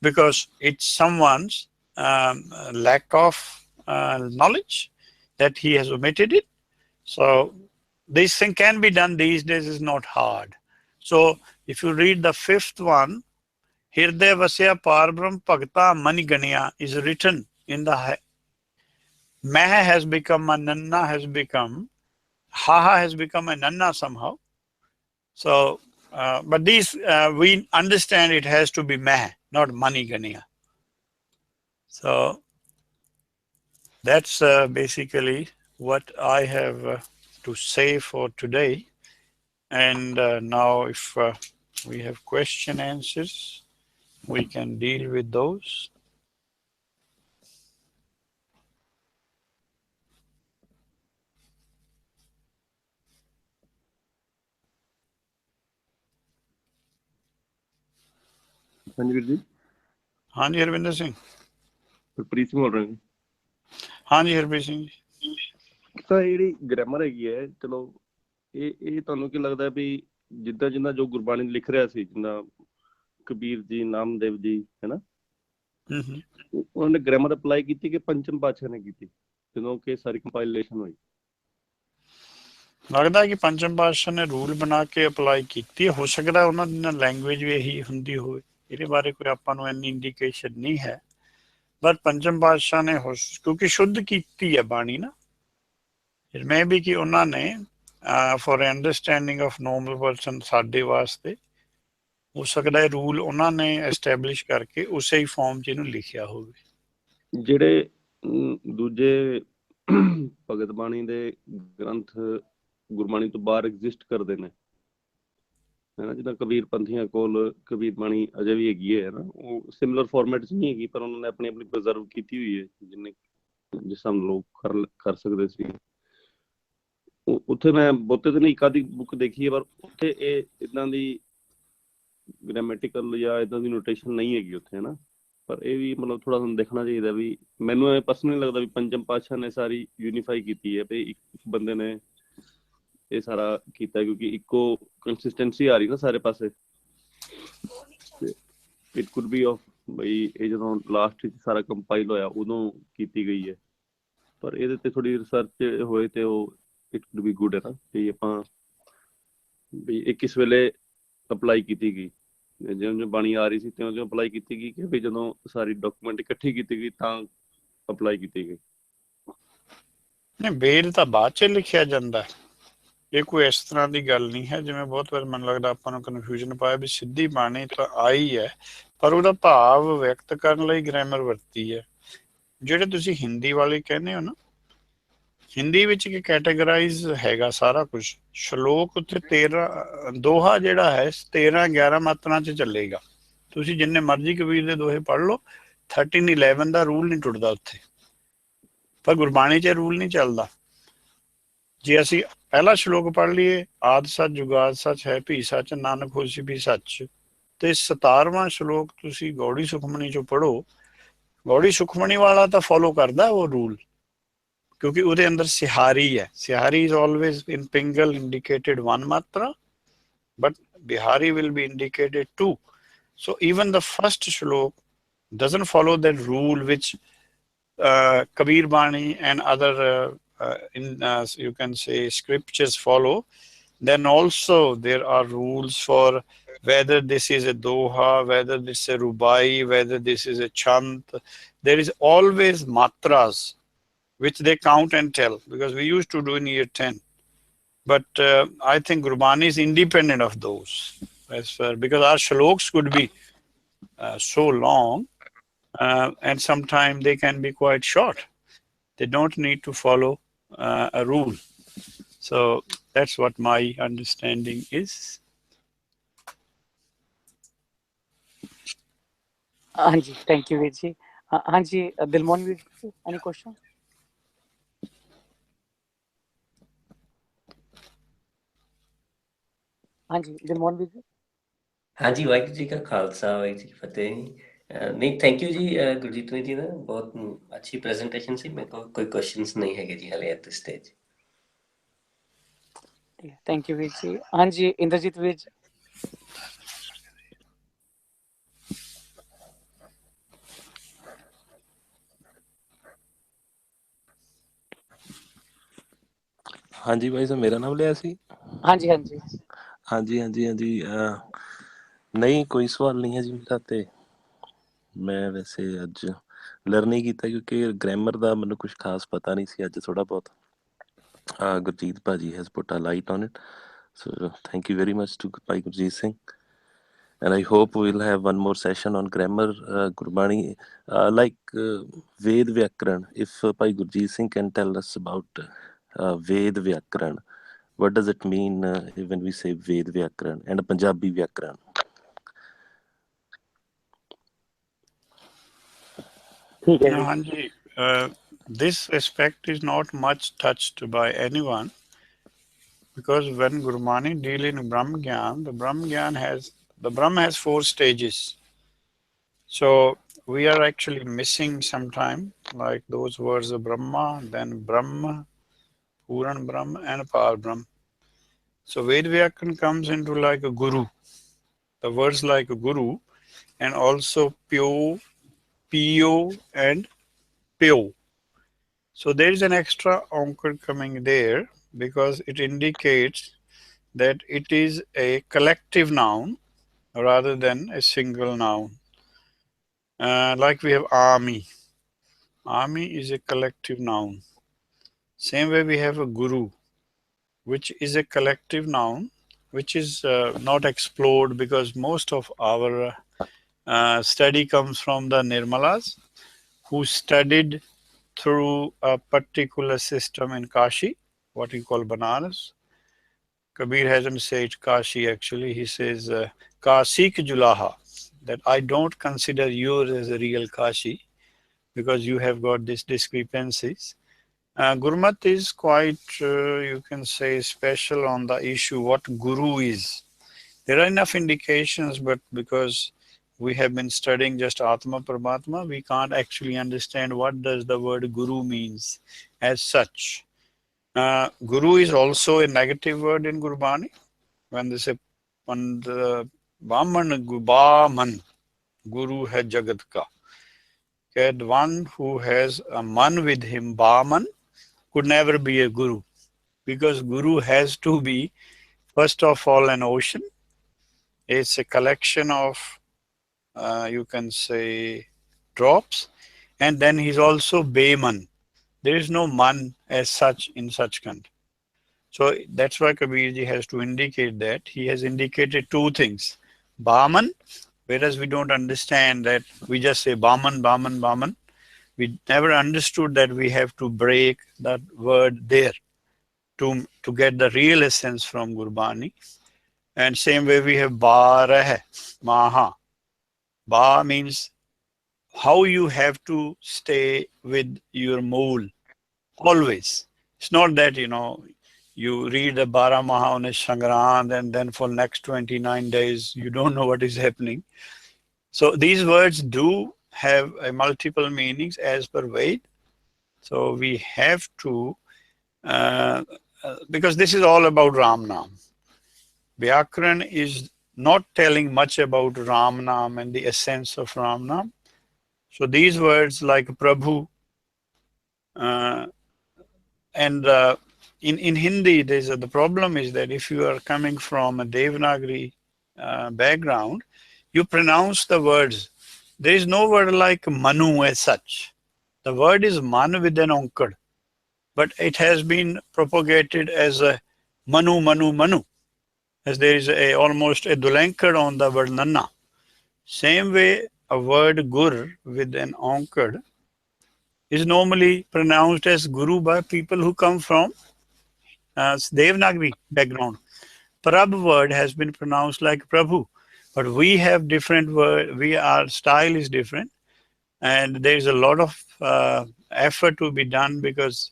because it's someone's lack of knowledge that he has omitted it. So this thing can be done these days, is not hard. So if you read the fifth one, Hirde Vasya Parbrahm Bhagta Maniganiya is written in the Meh has become a Nanna, has become Haha has become a Nanna somehow. So but these we understand it has to be Meh, not Maniganiya. So that's basically what I have to say for today. And now if we have question answers, we can deal with those. हाँ जी वीर जी। हाँ जी हरविंदर सिंह। ਹਰਪ੍ਰੀਤ ਸਿੰਘ ਬੋਲ ਰਹੇ ਜੀ। हाँ जी हरप्रीत सिंह जी। ਤਾਂ ਜਿਹੜੀ grammar ਹੈਗੀ ਹੈ, ਚਲੋ ਇਹ ਤੁਹਾਨੂੰ ਕੀ ਲੱਗਦਾ ਵੀ ਜਿੱਦਾਂ ਜਿੱਦਾਂ ਜੋ ਗੁਰਬਾਣੀ ਲਿਖ ਰਿਹਾ ਸੀ, ਜਿੱਦਾਂ ਕਬੀਰ ਜੀ, ਨਾਮਦੇਵ ਜੀ, ਹੈਨਾ, ਉਹਨਾਂ ਨੇ ਗ੍ਰਾਮਰ ਅਪਲਾਈ ਕੀਤੀ ਕਿ ਪੰਚਮ ਪਾਤਸ਼ਾਹ ਨੇ ਕੀਤੀ ਜਦੋਂ ਕਿ ਸਾਰੀ ਕੰਪਾਈਲੇਸ਼ਨ ਹੋਈ? ਲੱਗਦਾ ਕਿ ਪੰਚਮ ਪਾਤਸ਼ਾਹ ਨੇ ਰੂਲ ਬਣਾ ਕੇ ਅਪਲਾਈ ਕੀਤੀ, ਹੋ ਸਕਦਾ ਉਹਨਾਂ ਦੀ ਲੈਂਗੁਏਜ ਵੀ ਇਹੀ ਹੁੰਦੀ ਹੋਵੇ, ਇਹਦੇ ਬਾਰੇ ਕੋਈ ਆਪਾਂ ਨੂੰ ਇੰਨੀ ਇੰਡੀਕੇਸ਼ਨ ਨਹੀਂ ਹੈ। ਪਰ ਪੰਚਮ ਪਾਤਸ਼ਾਹ ਨੇ ਕਿਉਂਕਿ ਸ਼ੁੱਧ ਕੀਤੀ ਹੈ ਬਾਣੀ ਨਾ, ਇਟ ਮੇ ਬੀ ਕਿ ਉਹਨਾਂ ਨੇ for understanding of normal person ਸਾਡੇ ਵਾਸਤੇ ਹੋ ਸਕਦਾ ਹੈ ਰੂਲ ਉਹਨਾਂ ਨੇ ਐਸਟੈਬਲਿਸ਼ ਕਰਕੇ ਉਸੇ ਹੀ ਫਾਰਮ 'ਚ ਇਹਨੂੰ ਲਿਖਿਆ ਹੋਵੇ। ਜਿਹੜੇ ਦੂਜੇ ਭਗਤ ਬਾਣੀ ਦੇ ਗ੍ਰੰਥ ਗੁਰਬਾਣੀ ਤੋਂ ਬਾਹਰ ਐਗਜ਼ਿਸਟ ਕਰਦੇ ਨੇ, ਹੈ ਨਾ। ਜਿੱਦਾਂ ਕਬੀਰ ਪੰਥੀਆਂ ਕੋਲ ਕਬੀਰ ਬਾਣੀ ਅਜੇ ਵੀ ਹੈਗੀ ਹੈ ਨਾ, ਉਹ ਸਿਮਿਲਰ ਫਾਰਮੈਟ 'ਚ ਨਹੀਂ ਹੈਗੀ, ਪਰ ਉਹਨਾਂ ਨੇ ਆਪਣੀ ਆਪਣੀ ਪ੍ਰੀਜ਼ਰਵ ਕੀਤੀ ਹੋਈ ਹੈ, ਜਿੰਨੇ ਜਿਸ ਤਰ੍ਹਾਂ ਲੋਕ ਕਰ ਸਕਦੇ ਸੀ। ਉੱਥੇ ਮੈਂ ਬਹੁਤੇ ਤਾਂ ਨਹੀਂ, ਇੱਕ ਆਧੀ ਬੁੱਕ ਦੇਖੀ ਹੈ, ਪਰ ਉੱਥੇ ਇਹ ਇੱਦਾਂ ਦੀ ਗ੍ਰਾਮੈਟੀਕਲ ਜਾਂ ਇੱਦਾਂ ਦੀ ਨੋਟੇਸ਼ਨ ਨਹੀਂ ਹੈਗੀ ਉੱਥੇ, ਹੈ ਨਾ। ਪਰ ਇਹ ਵੀ ਮਤਲਬ ਥੋੜਾ ਤੁਹਾਨੂੰ ਦੇਖਣਾ ਚਾਹੀਦਾ ਵੀ, ਮੈਨੂੰ ਐ ਪਰਸਨਲੀ ਲੱਗਦਾ ਵੀ ਪੰਚਮ ਪਾਤਸ਼ਾਹ ਨੇ ਸਾਰੀ ਯੂਨੀਫਾਈ ਕੀਤੀ ਹੈ, ਵੀ ਇੱਕ ਬੰਦੇ ਨੇ ਇਹ ਸਾਰਾ ਕੀਤਾ, ਕਿਉਂਕਿ ਇੱਕੋ ਕੰਸਿਸਟੈਂਸੀ ਆ ਰਹੀ ਨਾ ਸਾਰੇ ਪਾਸੇ। ਇਟ ਕੁਡ ਬੀ ਆਫ ਬਈ ਇਹ ਜਦੋਂ ਲਾਸਟ ਵਿੱਚ ਸਾਰਾ ਕੰਪਾਈਲ ਹੋਇਆ ਉਦੋਂ ਕੀਤੀ ਗਈ ਹੈ, ਪਰ ਇਹਦੇ ਤੇ ਥੋੜੀ ਰਿਸਰਚ ਹੋਏ ਤੇ ਉਹ ਇਟ ਕੁਡ ਬੀ ਗੁੱਡ, ਹੈ ਨਾ। ਵੀ ਆਪਾਂ ਵੀ ਇਹ ਕਿਸ ਵੇਲੇ ਅਪਲਾਈ ਕੀਤੀ ਗਈ, ਜਿਵੇਂ ਬਾਣੀ ਆ ਰਹੀ ਸੀ ਤਿਉਂ ਜਿਉਂ ਅਪਲਾਈ ਕੀਤੀ ਗਈ, ਕਿ ਵੀ ਜਦੋਂ ਸਾਰੀ ਡਾਕੂਮੈਂਟ ਇਕੱਠੀ ਕੀਤੀ ਗਈ ਤਾਂ ਅਪਲਾਈ ਕੀਤੀ ਗਈ। ਨਹੀਂ, ਵੇਦ ਤਾਂ ਬਾਅਦ 'ਚ ਲਿਖਿਆ ਜਾਂਦਾ, ਇਹ ਕੋਈ ਇਸ ਤਰ੍ਹਾਂ ਦੀ ਗੱਲ ਨਹੀਂ ਹੈ ਜਿਵੇਂ ਬਹੁਤ ਵਾਰ ਮੈਨੂੰ ਲੱਗਦਾ ਆਪਾਂ ਨੂੰ ਕਨਫਿਊਜ਼ਨ ਪਾਇਆ ਵੀ ਸਿੱਧੀ ਬਾਣੀ ਤਾਂ ਆਈ ਹੈ, ਪਰ ਉਹਦਾ ਭਾਵ ਵਿਅਕਤ ਕਰਨ ਲਈ ਗ੍ਰਾਮਰ ਵਰਤੀ ਹੈ। ਜਿਹੜੇ ਤੁਸੀਂ ਹਿੰਦੀ ਵਾਲੇ ਕਹਿੰਦੇ ਹੋ ਨਾ, ਹਿੰਦੀ ਵਿੱਚ ਇੱਕ ਕੈਟਾਗਰਾਈਜ਼ ਹੈਗਾ ਸਾਰਾ ਕੁਝ। ਸ਼ਲੋਕ ਉੱਥੇ 13 ਦੋਹਾ ਜਿਹੜਾ ਹੈ 13-11 ਮਾਤਰਾ 'ਚ ਚੱਲੇਗਾ। ਤੁਸੀਂ ਜਿੰਨੇ ਮਰਜ਼ੀ ਕਬੀਰ ਦੇ ਦੋਹੇ ਪੜ੍ਹ ਲਓ, 13-11 ਦਾ ਰੂਲ ਨਹੀਂ ਟੁੱਟਦਾ ਉੱਥੇ, ਪਰ ਗੁਰਬਾਣੀ 'ਚ ਰੂਲ ਨਹੀਂ ਚੱਲਦਾ। ਜੇ ਅਸੀਂ ਪਹਿਲਾ ਸ਼ਲੋਕ ਪੜ੍ਹ ਲਈਏ, ਆਦਿ ਸੱਚ ਜੁਗਾਦ ਸੱਚ ਹੈ ਭੀ ਸੱਚ ਨਾਨਕ ਹੋਸੀ ਵੀ ਸੱਚ, ਤੇ 17ਵਾਂ ਸ਼ਲੋਕ ਤੁਸੀਂ ਗੌੜੀ ਸੁਖਮਣੀ 'ਚੋਂ ਪੜ੍ਹੋ, ਗੌੜੀ ਸੁਖਮਣੀ ਵਾਲਾ ਤਾਂ ਫੋਲੋ ਕਰਦਾ ਉਹ ਰੂਲ, ਕਿਉਂਕਿ ਉਹਦੇ ਅੰਦਰ ਸਿਹਾਰੀ ਹੈ। ਸਿਹਾਰੀ is always in Pingal indicated one matra, but Bihari will be indicated two. So even the first shlok doesn't follow that rule which Kabir Bani and other you can say scriptures follow. Then also there are rules for whether this is a doha, whether this is a rubai, whether this is a chant. There is always matras which they count and tell, because we used to do in year 10. But I think Gurbani is independent of those, because our shloks could be so long, and sometimes they can be quite short. They don't need to follow a rule. So that's what my understanding is. Anji, thank you, Vedji. Anji, Dilmon, any question? ਹਾਂਜੀ ਦਿਲਮੋਹਨ ਵੀਰ ਜੀ। ਹਾਂਜੀ, ਵਾਹਿਗੁਰੂ ਜੀ ਕਾ ਖਾਲਸਾ, ਵਾਹਿਗੁਰੂ ਜੀ ਕੀ ਫਤਿਹ। ਨਹੀਂ, thank you ਜੀ ਗੁਰਜੀਤ ਜੀ ਦਾ, ਬਹੁਤ ਅੱਛੀ presentation ਸੀ। ਮੇਰੇ ਕੋਲ ਕੋਈ ਕੁਐਸਚਨਸ ਨਹੀਂ ਹੈਗੇ ਜੀ ਹਾਲੇ at this stage. Thank you ਵੀਰ ਜੀ। ਹਾਂਜੀ ਇੰਦਰਜੀਤ ਵੀਰ ਜੀ। ਹਾਂਜੀ ਭਾਈ ਸਾਹਿਬ, ਮੇਰਾ ਨਾਮ ਲਿਆ ਸੀ। ਹਾਂਜੀ ਹਾਂਜੀ ਹਾਂਜੀ ਹਾਂਜੀ ਹਾਂਜੀ ਨਹੀਂ, ਕੋਈ ਸਵਾਲ ਨਹੀਂ ਹੈ ਜੀ ਮੇਰਾ। ਤੇ ਮੈਂ ਵੈਸੇ ਅੱਜ ਲਰਨ ਹੀ ਕੀਤਾ, ਕਿਉਂਕਿ ਗ੍ਰਾਮਰ ਦਾ ਮੈਨੂੰ ਕੁਝ ਖਾਸ ਪਤਾ ਨਹੀਂ ਸੀ। ਅੱਜ ਥੋੜ੍ਹਾ ਬਹੁਤ ਗੁਰਜੀਤ ਭਾਜੀ has put a light on it, so thank you very much to ਭਾਈ Gurjit Singh, and I hope we'll have one more session on grammar, Gurbani, like Ved Vyakaran. If Bhai Gurjeet Singh can tell us about Ved Vyakaran, what does it mean when we say Ved Vyakaran and Punjabi Vyakaran? Hanji, this aspect is not much touched by anyone, because when Gurbani deal in Brahm Gyan, the Brahm has 4 stages. So we are actually missing sometime, like those words of Brahma, then Brahma, Puran Brahma, and Par Brahma. So Ved Vyakaran comes into like a guru, the words like a guru, and also pyo, pio, and pyo. So there is an extra onkar coming there, because it indicates that it is a collective noun rather than a single noun. Like we have army. Army is a collective noun. Same way we have a guru, which is a collective noun, which is not explored, because most of our study comes from the Nirmalas, who studied through a particular system in Kashi, what we call Banaras, Kabir hasn't said Kashi actually. He says Kasik Julaha, that I don't consider yours as a real Kashi because you have got these discrepancies. Gurmat is quite, you can say, special on the issue what Guru is. There are enough indications, but because we have been studying just Atma Paramatma, we can't actually understand what does the word Guru means as such. Guru is also a negative word in Gurbani. When they say Baman, Guru hai Jagat ka. Okay, the one who has a man with him, Baman, could never be a Guru. Because Guru has to be, first of all, an ocean. It's a collection of, you can say, drops. And then he's also Beman. There is no man as such in such kind. So that's why Kabirji has to indicate that. He has indicated two things. Baman, whereas we don't understand that, we just say Baman, Baman, Baman. We never understood that we have to break that word there to get the real essence from Gurbani. And same way we have Barah, Maha. Ba means how you have to stay with your mool always. It's not that, you read the Bara Maha on a Sangrand and then for next 29 days, you don't know what is happening. So these words do have a multiple meanings as per Ved. So we have to, because this is all about Ram Nam. Vyakran is not telling much about Ram Nam and the essence of Ram Nam. So these words like Prabhu, and in Hindi, the problem is that if you are coming from a Devanagari background, you pronounce the words. There is no word like Manu as such. The word is Man with an onkad, but it has been propagated as a Manu, Manu, Manu, as there is almost a dulankad on the word Nanna. Same way, a word Gur with an onkad is normally pronounced as Guru by people who come from Devanagari background. Prabh word has been pronounced like Prabhu, but we have different word. Our style is different, and there is a lot of effort to be done because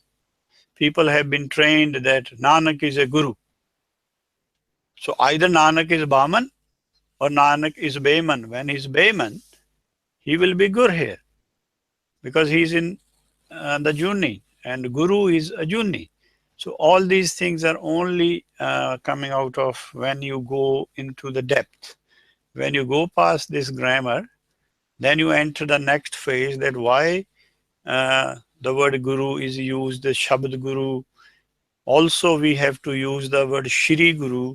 people have been trained that Nanak is a Guru. So either Nanak is Baman or Nanak is Beman. When he's Beman, he will be Gur here because he's in the Juni, and Guru is a Juni. So all these things are only coming out of when you go into the depth. When you go past this grammar, then you enter the next phase, that why the word Guru is used, the Shabd Guru. Also we have to use the word Shri Guru,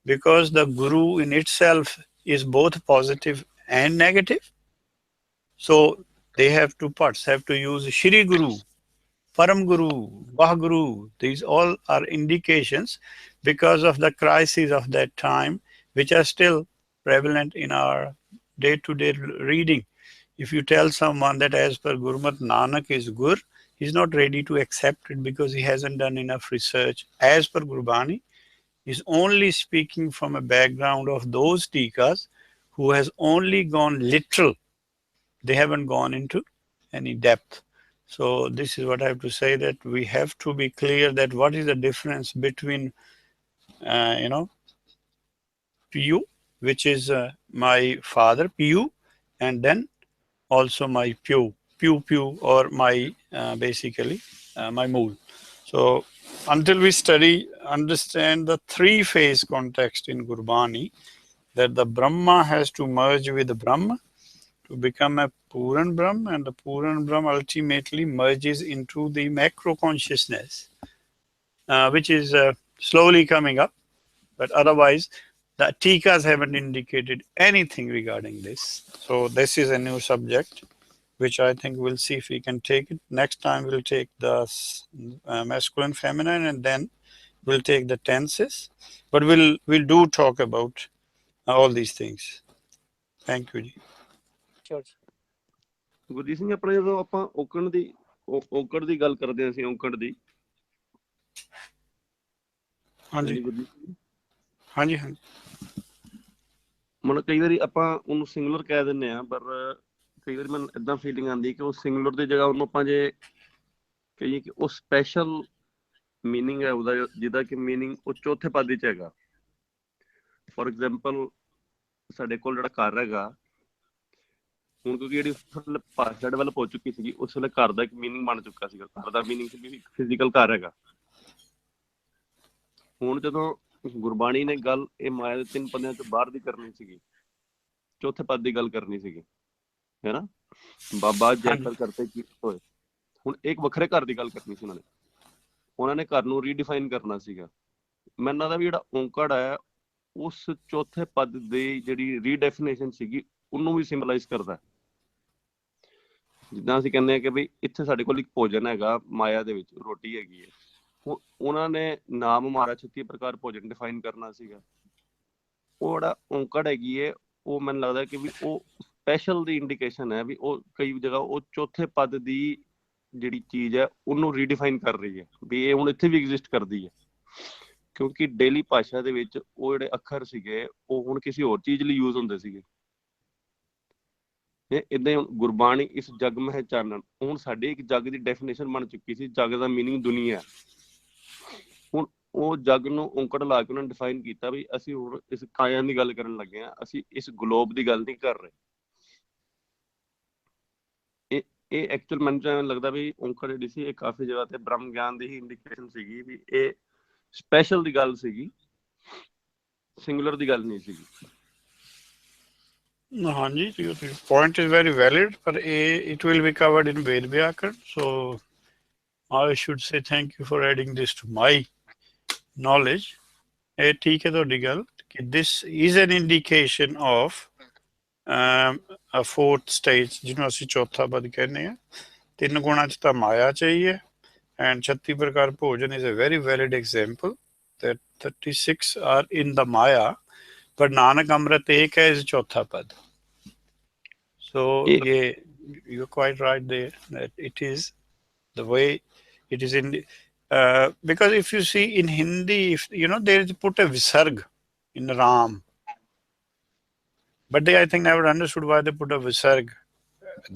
because the Guru in itself is both positive and negative. So they have two parts, have to use Shri Guru, Param Guru, Vahguru. These all are indications because of the crises of that time, which are still prevalent in our day-to-day reading. If you tell someone that as per Gurmat Nanak is Gur, he's not ready to accept it because he hasn't done enough research. As per Gurbani, he's only speaking from a background of those tikas who has only gone literal. They haven't gone into any depth. So this is what I have to say, that we have to be clear that what is the difference between, Piyu, which is my father, Piyu, and then also my Pew, or my basically my mool. So until we understand the three-phase context in Gurbani, that the Brahma has to merge with Brahma to become a Puran Brahm, and the Puran Brahm ultimately merges into the macro consciousness, which is slowly coming up. But otherwise, the Tikas haven't indicated anything regarding this. So this is a new subject, which I think we'll see if we can take it. Next time we'll take the masculine, feminine, and then we'll take the tenses. But we'll do talk about all these things. Thank you. Sure. Gurjeet Singh, ਆਪਣੇ ਜਦੋਂ ਆਪਾਂ ਔਕੜ ਦੀ ਗੱਲ ਕਰਦੇ ਹਾਂ, ਅਸੀਂ ਔਕੜ ਦੀ, ਹਾਂਜੀ ਗੁਰਜੀਤ ਸਿੰਘ, ਹਾਂਜੀ ਹਾਂਜੀ ਮਤਲਬ ਕਈ ਵਾਰੀ ਆਪਾਂ ਉਹਨੂੰ ਸਿੰਗੂਲਰ ਕਹਿ ਦਿੰਦੇ ਆ, ਪਰ ਕਈ ਵਾਰੀ ਮੈਨੂੰ ਏਦਾਂ ਫੀਲਿੰਗ ਆਉਂਦੀ ਕਿ ਉਹ ਸਿੰਗੂਲਰ ਦੀ ਜਗ੍ਹਾ ਉਹਨੂੰ ਆਪਾਂ ਜੇ ਕਹੀਏ ਕਿ ਉਹ ਸਪੈਸ਼ਲ ਮੀਨਿੰਗ ਹੈ ਉਹਦਾ, ਜਿਹਦਾ ਕਿ ਮੀਨਿੰਗ ਉਹ ਚੌਥੇ ਪਦ ਵਿੱਚ ਹੈਗਾ। ਫੋਰ ਐਗਜ਼ਾਮਪਲ ਸਾਡੇ ਕੋਲ ਜਿਹੜਾ ਘਰ ਹੈਗਾ ਹੁਣ, ਕਿਉਂਕਿ ਜਿਹੜੀ ਭਾਸ਼ਾ ਡਿਵੈਲਪ ਹੋ ਚੁੱਕੀ ਸੀਗੀ, ਉਸ ਵੇਲੇ ਘਰ ਦਾ ਇੱਕ ਮੀਨਿੰਗ ਬਣ ਚੁੱਕਾ ਸੀਗਾ। ਘਰ ਦਾ ਮੀਨਿੰਗ ਸੀ ਵੀ ਫਿਜ਼ੀਕਲ ਘਰ ਹੈਗਾ। ਹੁਣ ਜਦੋਂ ਗੁਰਬਾਣੀ ਨੇ ਗੱਲ ਇਹ ਮਾਇਆ ਦੇ 3 ਪਦਿਆਂ ਤੋਂ ਬਾਹਰ ਦੀ ਕਰਨੀ ਸੀਗੀ, ਚੌਥੇ ਪਦ ਦੀ ਗੱਲ ਕਰਨੀ ਸੀਗੀ, ਹੈ ਨਾ, ਬਾਬਾ ਜੈਸਰ ਕਰਤੇ ਕੀ ਹੋਏ। ਹੁਣ ਇੱਕ ਵੱਖਰੇ ਘਰ ਦੀ ਗੱਲ ਕਰਨੀ ਸੀ ਉਹਨਾਂ ਨੇ ਘਰ ਨੂੰ ਰੀਡਿਫਾਈਨ ਕਰਨਾ ਸੀਗਾ। ਮੈਨੂੰ ਲੱਗਦਾ ਵੀ ਜਿਹੜਾ ਓਂਕਾਰ ਹੈ ਉਸ ਚੌਥੇ ਪਦ ਦੀ ਜਿਹੜੀ ਰੀਡੈਫੀਨੇਸ਼ਨ ਸੀਗੀ ਉਹਨੂੰ ਵੀ ਸਿੰਬਲਾਈਜ਼ ਕਰਦਾ। ਜਿੱਦਾਂ ਅਸੀਂ ਕਹਿੰਦੇ ਹਾਂ ਕਿ ਬਈ ਇੱਥੇ ਸਾਡੇ ਕੋਲ ਇੱਕ ਭੋਜਨ ਹੈਗਾ, ਮਾਇਆ ਦੇ ਵਿੱਚ ਰੋਟੀ ਹੈਗੀ ਹੈ। ਉਹਨਾਂ ਨੇ ਨਾਮ ਮਾਰਾ 36 ਪ੍ਰਕਾਰ ਭੋਜਨ ਡਿਫਾਈਨ ਕਰਨਾ ਸੀਗਾ। ਉਹ ਜਿਹੜਾ ਓਂਕਾਰ ਹੈਗੀ ਹੈ, ਉਹ ਮੈਨੂੰ ਲੱਗਦਾ ਕਿ ਵੀ ਉਹ ਸਪੈਸ਼ਲ ਦੀ ਇੰਡੀਕੇਸ਼ਨ ਹੈ ਵੀ ਉਹ ਕਈ ਜਗ੍ਹਾ ਉਹ ਚੌਥੇ ਪਦ ਦੀ ਜਿਹੜੀ ਚੀਜ਼ ਹੈ ਉਹਨੂੰ ਰੀਡਿਫਾਈਨ ਕਰ ਰਹੀ ਹੈ ਵੀ ਇਹ ਹੁਣ ਇੱਥੇ ਵੀ ਐਗਜ਼ਿਸਟ ਕਰਦੀ ਹੈ। ਕਿਉਂਕਿ ਡੇਲੀ ਭਾਸ਼ਾ ਦੇ ਵਿੱਚ ਉਹ ਜਿਹੜੇ ਅੱਖਰ ਸੀਗੇ ਉਹ ਹੁਣ ਕਿਸੇ ਹੋਰ ਚੀਜ਼ ਲਈ ਯੂਜ਼ ਹੁੰਦੇ ਸੀਗੇ। ਏਦਾਂ ਹੀ ਗੁਰਬਾਣੀ ਇਸ ਜਗ ਮਹਿ ਚਾਨਣ, ਹੁਣ ਸਾਡੀ ਇੱਕ ਜਗ ਦੀ ਡੈਫੀਨੇਸ਼ਨ ਬਣ ਚੁੱਕੀ ਸੀ। ਜਗ ਦਾ ਮੀਨਿੰਗ ਦੁਨੀਆ। ਹੁਣ ਉਹ ਜਗ ਨੂੰ ਓਂਕਾਰ ਲਾ ਕੇ ਉਹਨਾਂ ਨੇ ਡਿਫਾਈਨ ਕੀਤਾ ਵੀ ਅਸੀਂ ਹੁਣ ਇਸ ਕਾਇਆ ਦੀ ਗੱਲ ਕਰਨ ਲੱਗੇ ਹਾਂ, ਅਸੀਂ ਇਸ ਗਲੋਬ ਦੀ ਗੱਲ ਨਹੀਂ ਕਰ ਰਹੇ। ਇਹ ਐਕਚੁਅਲ ਮੈਨੂੰ ਲੱਗਦਾ ਵੀ ਓਂਕਾਰ ਜਿਹੜੀ ਸੀ ਇਹ ਕਾਫੀ ਜਗ੍ਹਾ ਤੇ ਬ੍ਰਹਮ ਗਿਆਨ ਦੀ ਹੀ ਇੰਡੀਕੇਸ਼ਨ ਸੀਗੀ ਵੀ ਇਹ ਸਪੈਸ਼ਲ ਦੀ ਗੱਲ ਸੀਗੀ, ਸਿੰਗੂਲਰ ਦੀ ਗੱਲ ਨਹੀਂ ਸੀਗੀ। ਹਾਂਜੀ, your point is very valid, but it will be covered in Ved Vyakaran. So I should say thank you for adding this to my knowledge. ਇਹ ਠੀਕ ਹੈ ਤੁਹਾਡੀ ਗੱਲ ਕਿ this is an indication of a fourth stage, ਜਿਹਨੂੰ ਅਸੀਂ ਚੌਥਾ ਪਦ ਕਹਿੰਦੇ ਹਾਂ। 3 ਗੁਣਾਂ ਚ ਤਾਂ ਮਾਇਆ ਚਾਹੀਏ, and 36 ਪ੍ਰਕਾਰ ਭੋਜਨ is a very valid example that 36 are in the Maya, but Nanak Amrit ek hai is चौथा पद. So yeah, you're quite right there that it is the way it is in because if you see in Hindi, if you know, there is put a visarg in Ram, but they I think never understood why they put a visarg.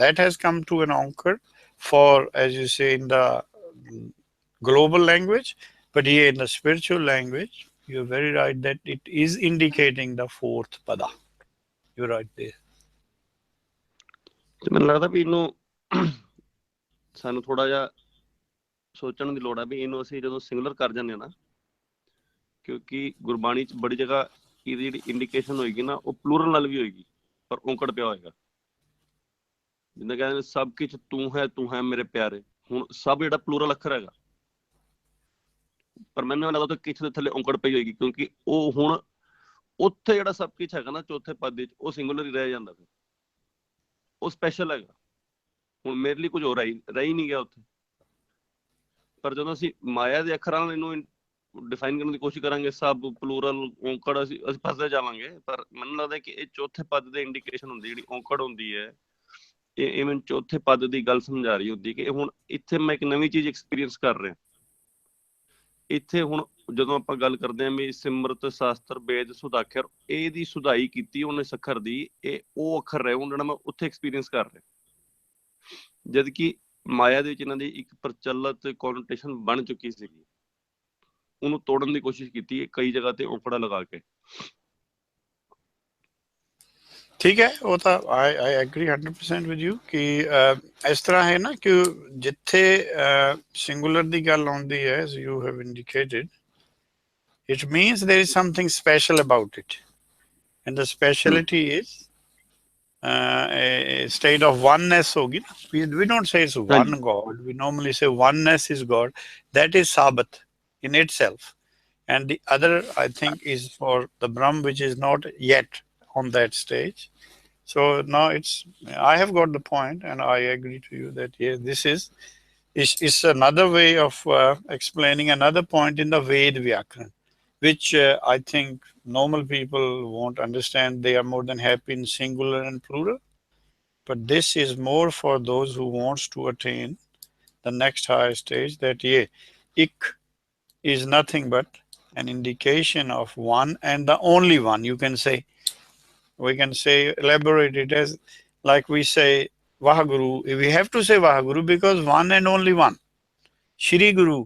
That has come to an onkar for, as you say, in the global language, but here in the spiritual language, you're very right that it is indicating the fourth pada. You're right there. ਤੇ ਮੈਨੂੰ ਲੱਗਦਾ ਵੀ ਇਹਨੂੰ ਸਾਨੂੰ ਥੋੜਾ ਜਿਹਾ ਸੋਚਣ ਦੀ ਲੋੜ ਆ ਵੀ ਇਹਨੂੰ ਅਸੀਂ ਜਦੋਂ ਸਿੰਗੂਲਰ ਕਰ ਜਾਂਦੇ ਹਾਂ ਨਾ, ਕਿਉਂਕਿ ਗੁਰਬਾਣੀ 'ਚ ਬੜੀ ਜਗ੍ਹਾ ਇਹਦੀ ਜਿਹੜੀ ਇੰਡੀਕੇਸ਼ਨ ਹੋਏਗੀ ਨਾ ਉਹ ਪਲੂਰਲ ਨਾਲ ਵੀ ਹੋਏਗੀ, ਪਰ ਓਂਕਾਰ ਪਿਆ ਹੋਏਗਾ। ਜਿੱਦਾਂ ਕਹਿੰਦੇ ਸਭ ਕੁਛ ਤੂੰ ਹੈ ਮੇਰੇ ਪਿਆਰੇ। ਹੁਣ ਸਭ ਜਿਹੜਾ ਪਲੂਰਲ ਅੱਖਰ ਹੈਗਾ, ਪਰ ਮੈਨੂੰ ਲੱਗਦਾ ਕਿਛ ਦੇ ਥੱਲੇ ਓਂਕਾਰ ਪਈ ਹੋਏਗੀ, ਕਿਉਂਕਿ ਉਹ ਹੁਣ ਉੱਥੇ ਜਿਹੜਾ ਸਭ ਕੁਛ ਹੈਗਾ ਨਾ ਚੌਥੇ ਪਦ ਵਿੱਚ ਉਹ ਸਿੰਗੂਲਰ ਹੀ ਰਹਿ ਜਾਂਦਾ, ਫਿਰ ਉਹ ਸਪੈਸ਼ਲ ਹੈਗਾ। ਹੁਣ ਮੇਰੇ ਲਈ ਕੁਝ ਹੋਰ ਰਹਿ ਹੀ ਨਹੀਂ ਗਿਆ ਉੱਥੇ। ਪਰ ਜਦੋਂ ਅਸੀਂ ਮਾਇਆ ਦੇ ਅੱਖਰਾਂ ਨਾਲ ਇਹਨੂੰ ਡਿਫਾਈਨ ਕਰਨ ਦੀ ਕੋਸ਼ਿਸ਼ ਕਰਾਂਗੇ, ਸਭ ਪਲੂਰਲ ਓਂਕਾਰ, ਅਸੀਂ ਫਸਦੇ ਜਾਵਾਂਗੇ। ਪਰ ਮੈਨੂੰ ਲੱਗਦਾ ਕਿ ਇਹ ਚੌਥੇ ਪਦ ਦੇ ਇੰਡੀਕੇਸ਼ਨ ਹੁੰਦੀ, ਜਿਹੜੀ ਓਂਕਾਰ ਹੁੰਦੀ ਹੈ, ਇਹ ਮੈਨੂੰ ਚੌਥੇ ਪਦ ਦੀ ਗੱਲ ਸਮਝਾ ਰਹੀ ਹੁੰਦੀ ਕਿ ਹੁਣ ਇੱਥੇ ਮੈਂ ਇੱਕ ਨਵੀਂ ਚੀਜ਼ ਐਕਸਪੀਰੀਅੰਸ ਕਰ ਰਿਹਾ। ਇੱਥੇ ਹੁਣ ਜਦੋਂ ਆਪਾਂ ਗੱਲ ਕਰਦੇ ਹਾਂ ਵੀ ਸਿਮਰਤ ਸ਼ਾਸਤਰ ਵੇਦ ਸੁਧਾਖਰ, ਇਹਦੀ ਸੁਧਾਈ ਕੀਤੀ ਉਹਨੇ ਅੱਖਰ ਦੀ, ਇਹ ਉਹ ਅੱਖਰ ਰਹੇ ਹੁਣ ਜਿਹੜਾ ਮੈਂ ਉੱਥੇ ਐਕਸਪੀਰੀਅੰਸ ਕਰ ਰਿਹਾ। ਜਦ ਕਿ ਮਾਇਆ ਦੇ ਵਿੱਚ ਇਹਨਾਂ ਦੀ ਇੱਕ ਪ੍ਰਚਲਿਤ ਕੋਨੋਟੇਸ਼ਨ ਬਣ ਚੁੱਕੀ ਸੀਗੀ, ਉਹਨੂੰ ਤੋੜਨ ਦੀ ਕੋਸ਼ਿਸ਼ ਕੀਤੀ ਕਈ ਜਗ੍ਹਾ ਤੇ ਓਂਕੜਾ ਲਗਾ ਕੇ। ठीक है, वो तो I agree 100% with you कि इस तरह है ना कि जिथे सिंगुलर दी गल आउंदी है, as you have indicated, it means there is something special about it, and the speciality is a state of oneness hogi. We don't say it's one God, we normally say oneness is God. That is Sabat in itself, and the other I think is for the Brahm, which is not yet on that stage. So now I have got the point, and I agree to you that yes, this is another way of explaining another point in the Ved Vyakaran, which I think normal people won't understand. They are more than happy in singular and plural, but this is more for those who wants to attain the next higher stage, that ik is nothing but an indication of one and the only one. You can say, we can say, elaborate it as like we say Vahaguru. We have to say Vahaguru because one and only one. Shri Guru,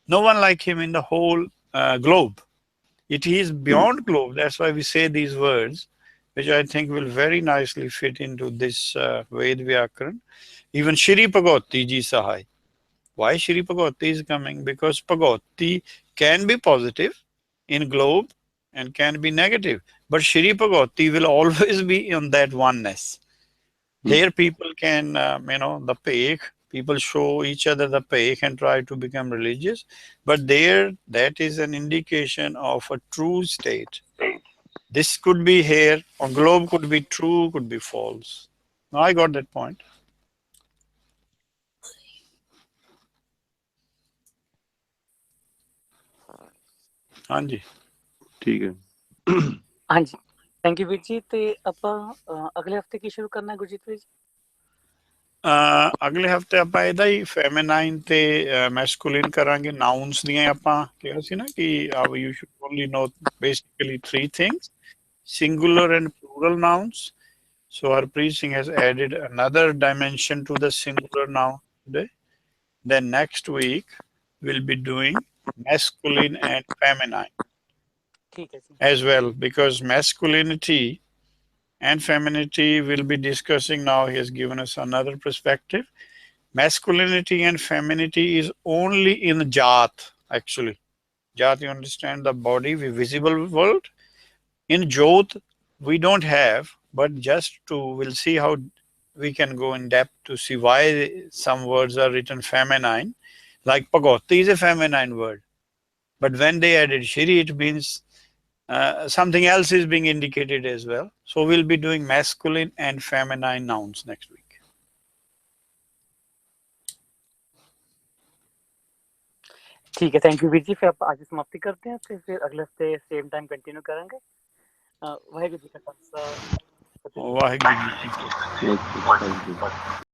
no one like him in the whole globe. It is beyond globe. That's why we say these words, which I think will very nicely fit into this Ved Vyakaran. Even Shri Bhagavati Ji Sahai. Why Shri Bhagavati is coming? Because Bhagavati can be positive in globe and can be negative. But Shri Bhagavati will always be on that oneness. Here people can, the paik, people show each other the paik and try to become religious. But there, that is an indication of a true state. This could be here, on globe could be true, could be false. Now I got that point. हाँ जी ठीक है हाँ जी thank you ਵੀਰ ਜੀ ਤੇ ਆਪਾਂ ਅਗਲੇ ਹਫਤੇ ਕੀ ਸ਼ੁਰੂ ਕਰਨਾ ਹੈ ਗੁਰਜੀਤ ਵੀਰ ਜੀ ਅਗਲੇ ਹਫਤੇ ਆਪਾਂ ਇਹਦਾ ਹੀ ਫੈਮਿਨਾਈਨ ਤੇ ਮੈਸਕੂਲਿਨ ਕਰਾਂਗੇ ਨਾਊਨਸ ਦੀਆਂ ਆਪਾਂ ਕਿਹਾ ਸੀ ਨਾ ਕਿ you should only know basically 3 things singular and plural nouns. So Harpreet Singh has added another dimension to the singular noun today. Then next week we'll be doing masculine and feminine as well, because masculinity and femininity we'll be discussing now. He has given us another perspective. Masculinity and femininity is only in Jat, actually. Jat, you understand, the body, the visible world. In Jyot, we don't have, but just we'll see how we can go in depth to see why some words are written feminine. Like Bhagavati is a feminine word. But when they added Shri, it means something else is being indicated as well. So we'll be doing masculine and feminine nouns next week. ठीक है thank you Veer ji फिर आप आज समाप्ति करते हैं फिर अगले हफ्ते सेम टाइम कंटिन्यू करेंगे वाहेगुरु जी का खालसा वाहेगुरु जी की फतेह।